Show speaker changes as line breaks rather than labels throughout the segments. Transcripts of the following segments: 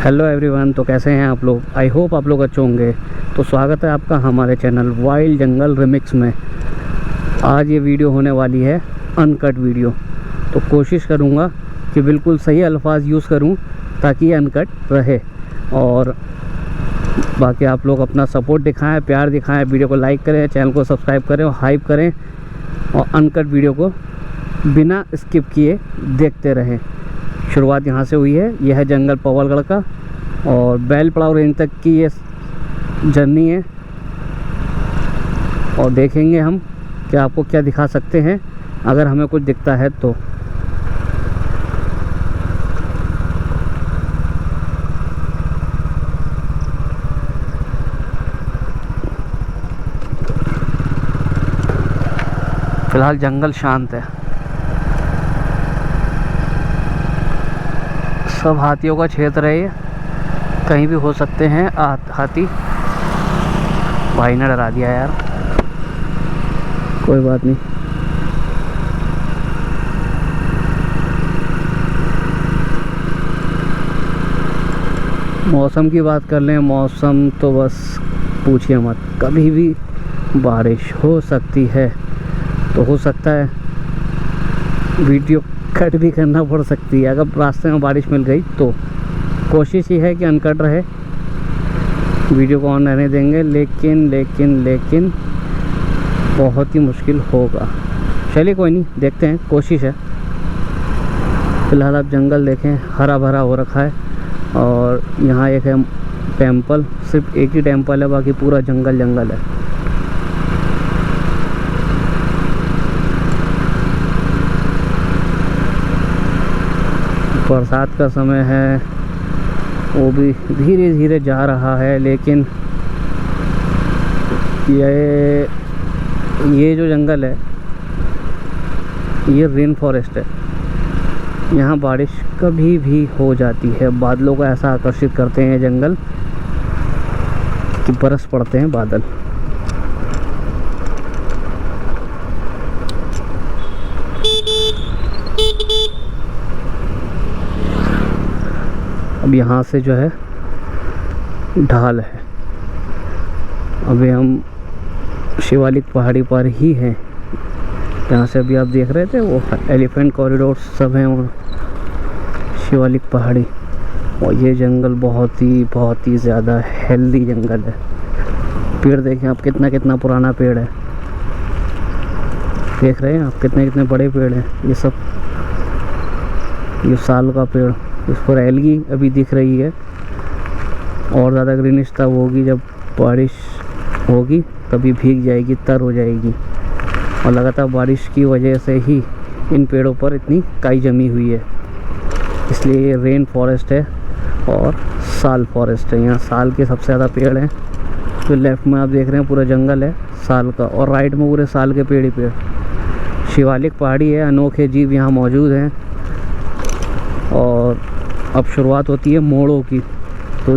Hello everyone, तो कैसे हैं आप लोग। आई होप आप लोग अच्छे होंगे। तो स्वागत है आपका हमारे चैनल वाइल्ड जंगल रिमिक्स में। आज ये वीडियो होने वाली है अनकट वीडियो। तो कोशिश करूँगा कि बिल्कुल सही अल्फाज यूज़ करूँ ताकि ये अनकट रहे। और बाकी आप लोग अपना सपोर्ट दिखाएं, प्यार दिखाएं, वीडियो को लाइक करें, चैनल को सब्सक्राइब करें और हाइप करें, और अनकट वीडियो को बिना स्किप किए देखते रहें। शुरुआत यहाँ से हुई है। यह है जंगल पवलगढ़ का और बैल पड़ाव रेंज तक की ये जर्नी है। और देखेंगे हम कि आपको क्या दिखा सकते हैं अगर हमें कुछ दिखता है तो। फिलहाल जंगल शांत है। सब हाथियों का क्षेत्र है ये, कहीं भी हो सकते हैं हाथी। भाई ने डरा दिया यार, कोई बात नहीं। मौसम की बात कर लें, मौसम तो बस पूछिए मत, कभी भी बारिश हो सकती है। तो हो सकता है वीडियो कट भी करना पड़ सकती है अगर रास्ते में बारिश मिल गई तो। कोशिश ही है कि अनकट रहे, वीडियो को ऑन रहने देंगे, लेकिन बहुत ही मुश्किल होगा। चलिए कोई नहीं, देखते हैं, कोशिश है। फिलहाल आप जंगल देखें, हरा भरा हो रखा है। और यहाँ एक है टेम्पल, सिर्फ एक ही टेम्पल है, बाकी पूरा जंगल है। बरसात का समय है, वो भी धीरे धीरे जा रहा है। लेकिन ये जो जंगल है ये रेन फॉरेस्ट है। यहाँ बारिश कभी भी हो जाती है। बादलों को ऐसा आकर्षित करते हैं जंगल कि बरस पड़ते हैं बादल। अब यहाँ से जो है ढाल है। अभी हम शिवालिक पहाड़ी पर ही हैं, जहाँ से अभी आप देख रहे थे वो एलिफेंट कॉरिडोर सब हैं, और शिवालिक पहाड़ी। और ये जंगल बहुत ही ज़्यादा हेल्दी जंगल है। पेड़ देखें आप, कितना पुराना पेड़ है। देख रहे हैं आप कितने बड़े पेड़ हैं ये सब। ये साल का पेड़, इस पर एलगी अभी दिख रही है। और ज़्यादा ग्रीनिश तब होगी जब बारिश होगी, तभी भीग जाएगी, तर हो जाएगी। और लगातार बारिश की वजह से ही इन पेड़ों पर इतनी काई जमी हुई है। इसलिए ये रेन फॉरेस्ट है और साल फॉरेस्ट है। यहाँ साल के सबसे ज़्यादा पेड़ हैं। तो लेफ़्ट में आप देख रहे हैं पूरा जंगल है साल का, और राइट में पूरे साल के पेड़ ही पेड़। शिवालिक पहाड़ी है, अनोखे जीव यहाँ मौजूद हैं। और अब शुरुआत होती है मोड़ों की। तो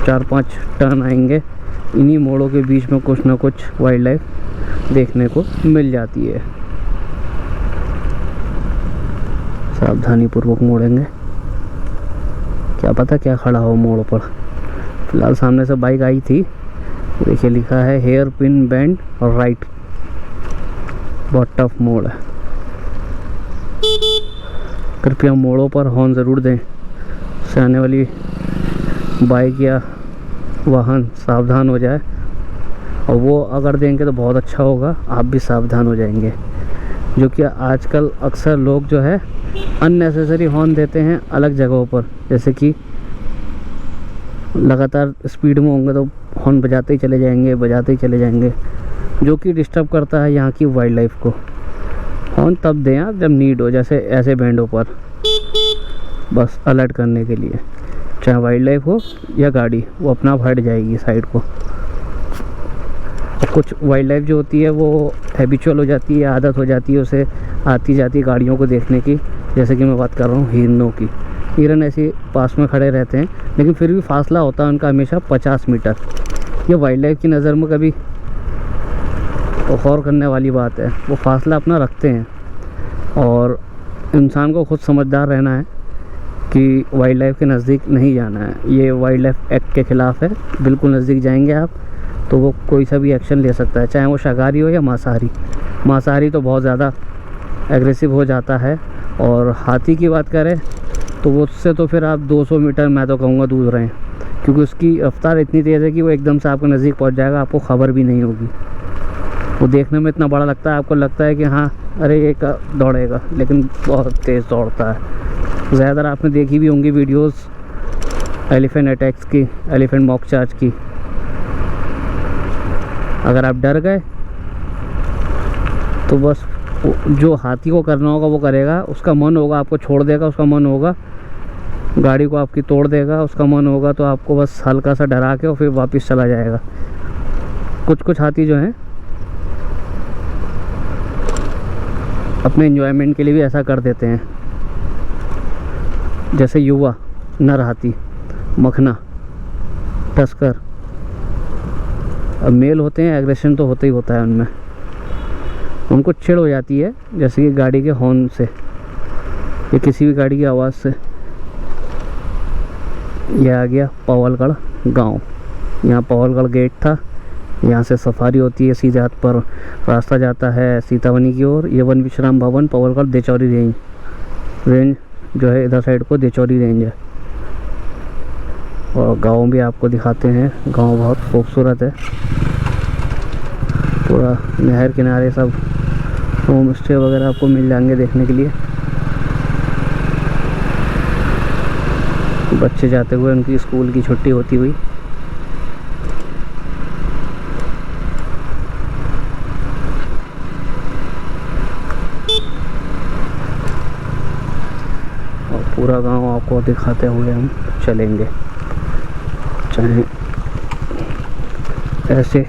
4-5 टर्न आएंगे, इन्हीं मोड़ों के बीच में कुछ ना कुछ वाइल्ड लाइफ देखने को मिल जाती है। सावधानी पूर्वक मोड़ेंगे, क्या पता क्या खड़ा हो मोड़ों पर। फिलहाल सामने से बाइक आई थी, देखिए लिखा है हेयर पिन बेंड और राइट। बहुत टफ मोड़ है। कृपया मोड़ों पर हॉर्न ज़रूर दें, से आने वाली बाइक या वाहन सावधान हो जाए। और वो अगर देंगे तो बहुत अच्छा होगा, आप भी सावधान हो जाएंगे। जो कि आजकल अक्सर लोग जो है अननेसेसरी हॉर्न देते हैं अलग जगहों पर, जैसे कि लगातार स्पीड में होंगे तो हॉर्न बजाते ही चले जाएंगे, जो कि डिस्टर्ब करता है यहाँ की वाइल्ड लाइफ को। हॉर्न तब दें आप जब नीड हो, जैसे ऐसे बैंडों पर, बस अलर्ट करने के लिए। चाहे वाइल्ड लाइफ हो या गाड़ी, वो अपना आप हट जाएगी साइड को। कुछ वाइल्ड लाइफ जो होती है वो हैबिचुअल हो जाती है, आदत हो जाती है उसे आती जाती गाड़ियों को देखने की। जैसे कि मैं बात कर रहा हूँ हिरनों की। हिरन ऐसे पास में खड़े रहते हैं, लेकिन फिर भी फासला होता है उनका हमेशा 50 मीटर। ये वाइल्ड लाइफ की नज़र में कभी गौर करने वाली बात है। वो फासला अपना रखते हैं। और इंसान को खुद समझदार रहना है कि वाइल्ड लाइफ के नज़दीक नहीं जाना है। ये वाइल्ड लाइफ एक्ट के ख़िलाफ़ है। बिल्कुल नज़दीक जाएंगे आप तो वो कोई सा भी एक्शन ले सकता है, चाहे वो शाकाहारी हो या मांसाहारी। मांसाहारी तो बहुत ज़्यादा एग्रेसिव हो जाता है। और हाथी की बात करें तो वो उससे तो फिर आप 200 मीटर मैं तो कहूँगा दूर रहें, क्योंकि उसकी रफ्तार इतनी तेज़ है कि वो एकदम से आपके नज़दीक पहुँच जाएगा, आपको ख़बर भी नहीं होगी। वो देखने में इतना बड़ा लगता है, आपको लगता है कि हाँ अरे ये दौड़ेगा, लेकिन बहुत तेज़ दौड़ता है। ज़्यादातर आपने देखी भी होंगी वीडियोस एलिफेंट अटैक्स की, एलिफेंट मॉक चार्ज की। अगर आप डर गए तो बस जो हाथी को करना होगा वो करेगा। उसका मन होगा आपको छोड़ देगा, उसका मन होगा गाड़ी को आपकी तोड़ देगा, उसका मन होगा तो आपको बस हल्का सा डरा के और फिर वापस चला जाएगा। कुछ हाथी जो हैं अपने एंजॉयमेंट के लिए भी ऐसा कर देते हैं। जैसे युवा नर हाथी, मखना, टस्कर। अब मेल होते हैं, एग्रेशन तो होता ही होता है उनमें। उनको चिढ़ हो जाती है, जैसे कि गाड़ी के हॉर्न से या किसी भी गाड़ी की आवाज़ से। यह आ गया पवलगढ़ गांव। यहाँ पवलगढ़ गेट था, यहाँ से सफारी होती है, सीधे हाथ पर रास्ता जाता है सीतावनी की ओर। ये वन विश्राम भवन पवलगढ़ देचौरी रेंज जो है इधर साइड को देचौरी रेंज है। और गांव भी आपको दिखाते हैं। गांव बहुत खूबसूरत है, पूरा नहर किनारे सब होम स्टे वगैरह आपको मिल जाएंगे देखने के लिए। बच्चे जाते हुए, उनकी स्कूल की छुट्टी होती हुई। और पूरा गांव आपको दिखाते हुए हम चलेंगे, चाहे ऐसे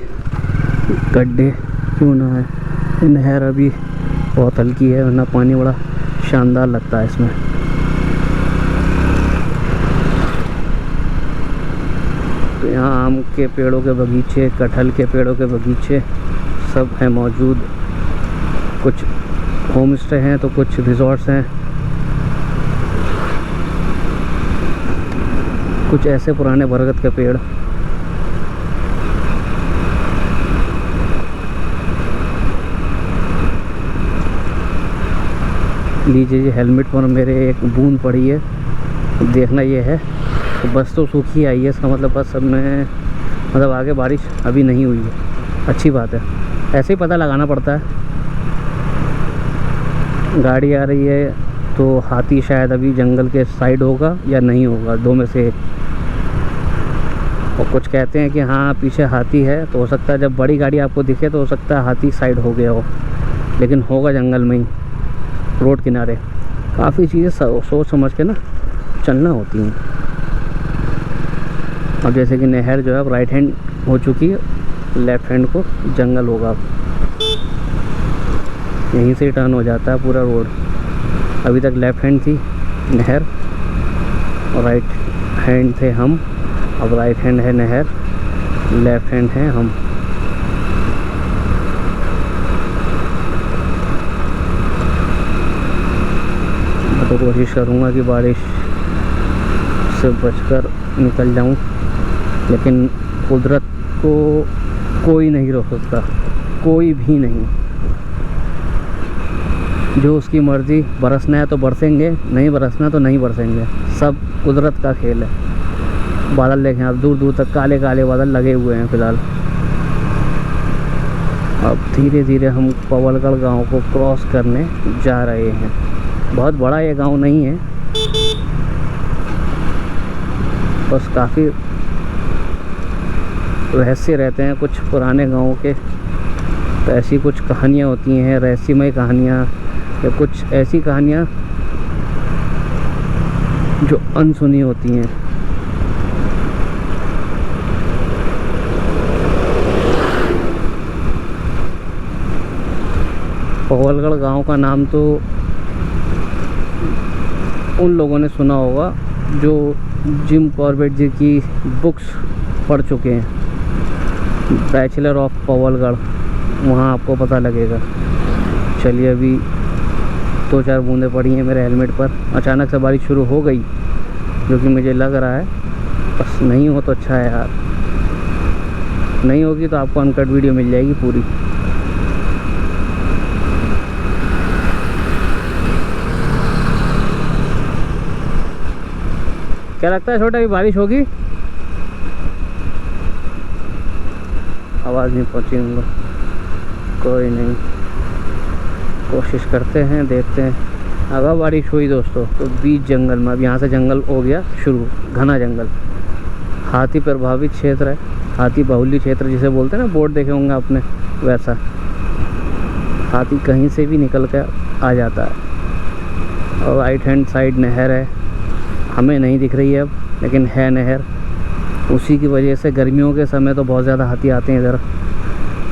गड्ढे क्यों ना है। नहर अभी बहुत हल्की है, वरना पानी बड़ा शानदार लगता है इसमें। तो यहाँ आम के पेड़ों के बगीचे, कटहल के पेड़ों के बगीचे सब हैं मौजूद। कुछ होम स्टे हैं तो कुछ रिजॉर्ट्स हैं। कुछ ऐसे पुराने बरगद के पेड़। लीजिए, ये हेलमेट पर मेरे एक बूंद पड़ी है, देखना ये है। तो बस तो सूखी आई है, इसका मतलब बस अब में मतलब आगे बारिश अभी नहीं हुई है। अच्छी बात है, ऐसे ही पता लगाना पड़ता है। गाड़ी आ रही है तो हाथी शायद अभी जंगल के साइड होगा या नहीं होगा, दो में से एक। और कुछ कहते हैं कि हाँ पीछे हाथी है, तो हो सकता है जब बड़ी गाड़ी आपको दिखे तो हो सकता है हाथी साइड हो गया हो, लेकिन होगा जंगल में ही, रोड किनारे। काफ़ी चीज़ें सोच समझ के ना चलना होती हैं। अब जैसे कि नहर जो है अब राइट हैंड हो चुकी है, लेफ़्ट हैंड को जंगल होगा। यहीं से टर्न हो जाता है पूरा रोड। अभी तक लेफ़्ट हैंड थी नहर और राइट हैंड थे हम, अब राइट हैंड है नहर, लेफ़्ट हैंड है हम। मैं तो कोशिश करूँगा कि बारिश से बचकर निकल जाऊँ, लेकिन कुदरत को कोई नहीं रोक सकता, कोई भी नहीं। जो उसकी मर्ज़ी, बरसना है तो बरसेंगे, नहीं बरसना तो नहीं बरसेंगे। सब कुदरत का खेल है। बादल देखें आप, दूर दूर तक काले काले बादल लगे हुए हैं फ़िलहाल। अब धीरे धीरे हम पवलगढ़ गांव को क्रॉस करने जा रहे हैं। बहुत बड़ा ये गांव नहीं है, बस काफ़ी रहस्य रहते हैं कुछ पुराने गांवों के। तो ऐसी कुछ कहानियाँ होती हैं, रहस्यमय कहानियाँ, या कुछ ऐसी कहानियाँ जो अनसुनी होती हैं। पवलगढ़ गांव का नाम तो उन लोगों ने सुना होगा जो जिम कॉर्बेट जी की बुक्स पढ़ चुके हैं, बैचलर ऑफ पवलगढ़, वहाँ आपको पता लगेगा। चलिए अभी 2-4 बूंदें पड़ी हैं मेरे हेलमेट पर। अचानक से बारिश शुरू हो गई, जो कि मुझे लग रहा है, बस नहीं हो तो अच्छा है यार। नहीं होगी तो आपको अनकट वीडियो मिल जाएगी पूरी। क्या लगता है छोटा, अभी बारिश होगी? आवाज़ नहीं पहुंची हम लोग, कोई नहीं, कोशिश करते हैं, देखते हैं। अगर बारिश हुई दोस्तों तो बीच जंगल में, अब यहाँ से जंगल हो गया शुरू, घना जंगल, हाथी प्रभावित क्षेत्र है, हाथी बाहुल्य क्षेत्र जिसे बोलते हैं ना, बोर्ड देखे होंगे आपने, वैसा। हाथी कहीं से भी निकल कर आ जाता है। और राइट हैंड साइड नहर है, हमें नहीं दिख रही है अब, लेकिन है नहर। उसी की वजह से गर्मियों के समय तो बहुत ज़्यादा हाथी आते हैं इधर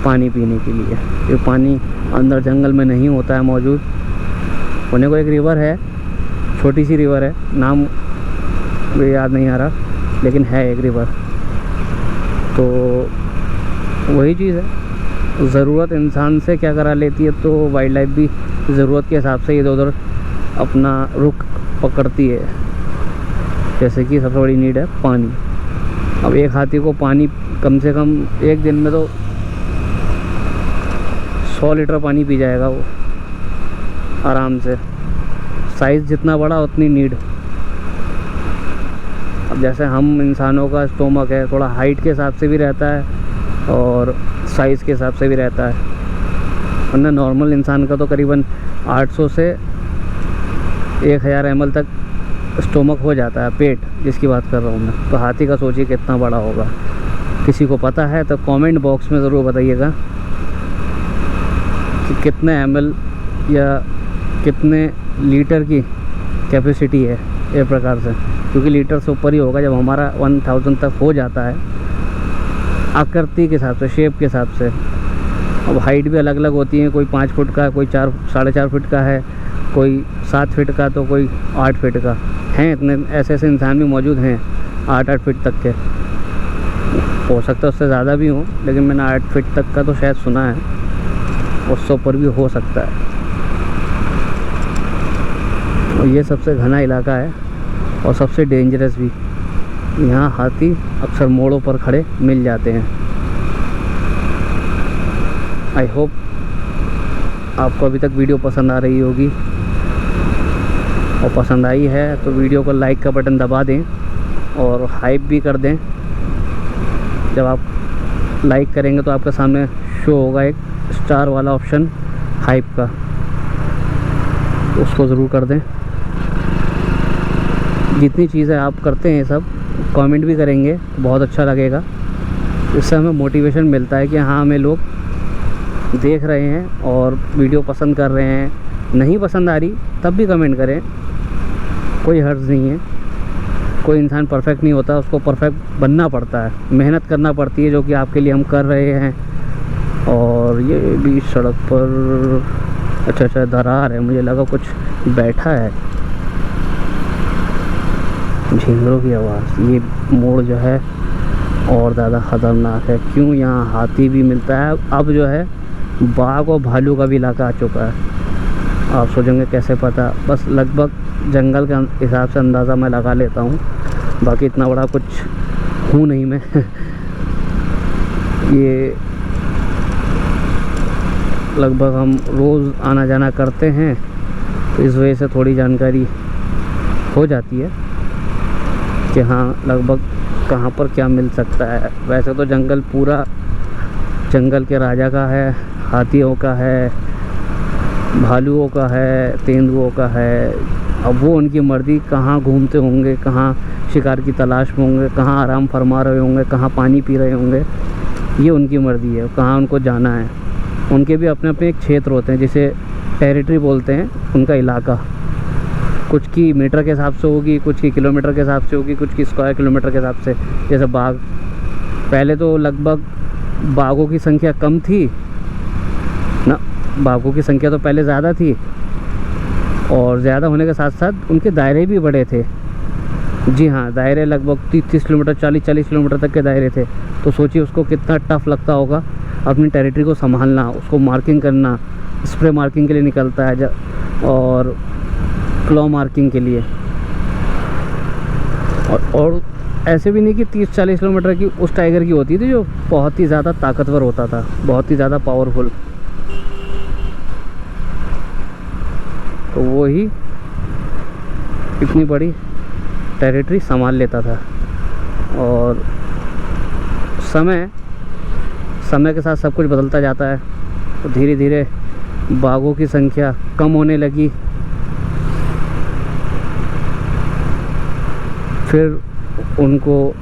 पानी पीने के लिए। ये पानी अंदर जंगल में नहीं होता है मौजूद, होने को एक रिवर है, छोटी सी रिवर है, नाम मुझे याद नहीं आ रहा, लेकिन है एक रिवर। तो वही चीज़ है, ज़रूरत इंसान से क्या करा लेती है, तो वाइल्ड लाइफ भी ज़रूरत के हिसाब से इधर उधर अपना रुख पकड़ती है। जैसे कि सबसे बड़ी नीड है पानी। अब एक हाथी को पानी कम से कम एक दिन में तो 100 लीटर पानी पी जाएगा वो आराम से। साइज़ जितना बड़ा उतनी नीड। अब जैसे हम इंसानों का स्टोमक है, थोड़ा हाइट के हिसाब से भी रहता है और साइज़ के हिसाब से भी रहता है, वरना नॉर्मल इंसान का तो करीबन 800 से 1000 ml तक स्टोमक हो जाता है, पेट जिसकी बात कर रहा हूँ मैं। तो हाथी का सोचिए कितना बड़ा होगा। किसी को पता है तो कमेंट बॉक्स में ज़रूर बताइएगा कि कितने ml या कितने लीटर की कैपेसिटी है एक प्रकार से, क्योंकि लीटर से ऊपर ही होगा जब हमारा 1000 तक हो जाता है आकृति के हिसाब से, शेप के हिसाब से। अब हाइट भी अलग अलग होती है, कोई 5 फुट का, कोई 4-4.5 फुट का है, कोई 7 फीट का, तो कोई 8 फीट का हैं। इतने ऐसे ऐसे इंसान भी मौजूद हैं 8-8 फीट तक के, हो सकता है उससे ज़्यादा भी हों, लेकिन मैंने 8 फीट तक का तो शायद सुना है, उससे ऊपर भी हो सकता है। और ये सबसे घना इलाका है और सबसे डेंजरस भी। यहाँ हाथी अक्सर मोड़ों पर खड़े मिल जाते हैं। आई होप आपको अभी तक वीडियो पसंद आ रही होगी, और पसंद आई है तो वीडियो को लाइक का बटन दबा दें और हाइप भी कर दें। जब आप लाइक करेंगे तो आपके सामने शो होगा एक स्टार वाला ऑप्शन हाइप का, तो उसको ज़रूर कर दें। जितनी चीज़ें आप करते हैं सब कमेंट भी करेंगे तो बहुत अच्छा लगेगा। इससे हमें मोटिवेशन मिलता है कि हाँ, हमें लोग देख रहे हैं और वीडियो पसंद कर रहे हैं। नहीं पसंद आ रही तब भी कमेंट करें, कोई हर्ज नहीं है। कोई इंसान परफेक्ट नहीं होता, उसको परफेक्ट बनना पड़ता है, मेहनत करना पड़ती है, जो कि आपके लिए हम कर रहे हैं। और ये भी सड़क पर अच्छा दरार है, मुझे लगा कुछ बैठा है। झींगरों की आवाज़। ये मोड़ जो है और ज़्यादा ख़तरनाक है। क्यों? यहाँ हाथी भी मिलता है। अब जो है बाघ और भालू का भी इलाका आ चुका है। आप सोचेंगे कैसे पता? बस लगभग जंगल के हिसाब से अंदाज़ा मैं लगा लेता हूँ, बाकी इतना बड़ा कुछ हूँ नहीं मैं ये लगभग हम रोज़ आना जाना करते हैं, तो इस वजह से थोड़ी जानकारी हो जाती है कि हाँ लगभग कहाँ पर क्या मिल सकता है। वैसे तो जंगल पूरा जंगल के राजा का है, हाथियों का है, भालुओं का है, तेंदुओं का है। अब वो उनकी मर्ज़ी, कहाँ घूमते होंगे, कहाँ शिकार की तलाश में होंगे, कहाँ आराम फरमा रहे होंगे, कहाँ पानी पी रहे होंगे, ये उनकी मर्ज़ी है, कहाँ उनको जाना है। उनके भी अपने अपने एक क्षेत्र होते हैं, जिसे टेरिटरी बोलते हैं, उनका इलाका। कुछ की मीटर के हिसाब से होगी, कुछ की किलोमीटर के हिसाब से होगी, कुछ की स्क्वायर किलोमीटर के हिसाब से। जैसे बाघ, पहले तो लगभग बाघों की संख्या कम थी ना, बाघों की संख्या तो पहले ज़्यादा थी, और ज़्यादा होने के साथ साथ उनके दायरे भी बड़े थे। जी हाँ, दायरे लगभग 30-30 किलोमीटर, 40-40 किलोमीटर तक के दायरे थे। तो सोचिए उसको कितना टफ लगता होगा अपनी टेरिटरी को संभालना, उसको मार्किंग करना। स्प्रे मार्किंग के लिए निकलता है, और क्लॉ मार्किंग के लिए। और ऐसे भी नहीं कि 30-40 किलोमीटर की उस टाइगर की होती थी जो बहुत ही ज़्यादा ताकतवर होता था, बहुत ही ज़्यादा पावरफुल, तो वो ही इतनी बड़ी टेरिटरी संभाल लेता था। और समय के साथ सब कुछ बदलता जाता है, तो धीरे धीरे बाघों की संख्या कम होने लगी। फिर उनको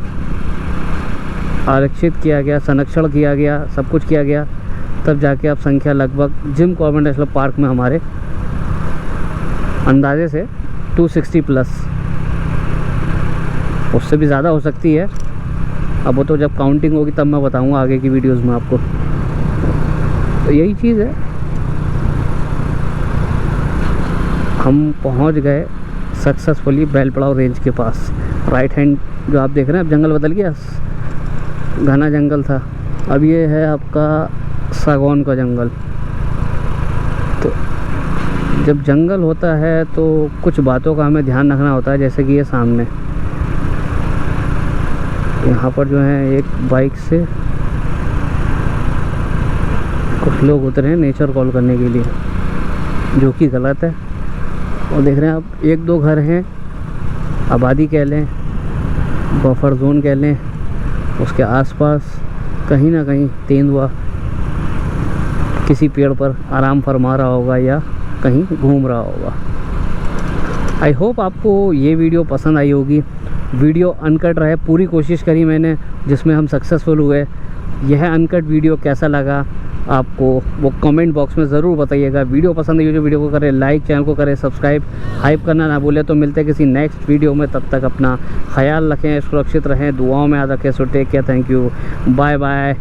आरक्षित किया गया, संरक्षण किया गया, सब कुछ किया गया, तब जाके अब संख्या लगभग जिम कॉर्बेट नेशनल पार्क में हमारे अंदाजे से 260 प्लस, उससे भी ज़्यादा हो सकती है। अब वो तो जब काउंटिंग होगी तब मैं बताऊंगा आगे की वीडियोस में आपको। तो यही चीज़ है, हम पहुंच गए सक्सेसफुली बैलपड़ाव रेंज के पास। राइट हैंड जो आप देख रहे हैं, अब जंगल बदल गया, घना जंगल था, अब ये है आपका सागौन का जंगल। तो जब जंगल होता है तो कुछ बातों का हमें ध्यान रखना होता है, जैसे कि ये सामने यहाँ पर जो है एक बाइक से कुछ लोग उतरे हैं नेचर कॉल करने के लिए, जो कि गलत है। और देख रहे हैं आप, 1-2 घर हैं, आबादी कह लें, बफर जोन कह लें, उसके आसपास कहीं ना कहीं तेंदुआ किसी पेड़ पर आराम फरमा रहा होगा या कहीं घूम रहा होगा। आई होप आपको ये वीडियो पसंद आई होगी। वीडियो अनकट रहे, पूरी कोशिश करी मैंने, जिसमें हम सक्सेसफुल हुए। यह अनकट वीडियो कैसा लगा आपको वो कमेंट बॉक्स में ज़रूर बताइएगा। वीडियो पसंद आई हो जो वीडियो को करें लाइक, चैनल को करें सब्सक्राइब, हाइप करना ना भूलें। तो मिलते हैं किसी नेक्स्ट वीडियो में, तब तक अपना ख्याल रखें, सुरक्षित रहें, दुआओं में याद रखें। So take care, thank you, bye bye.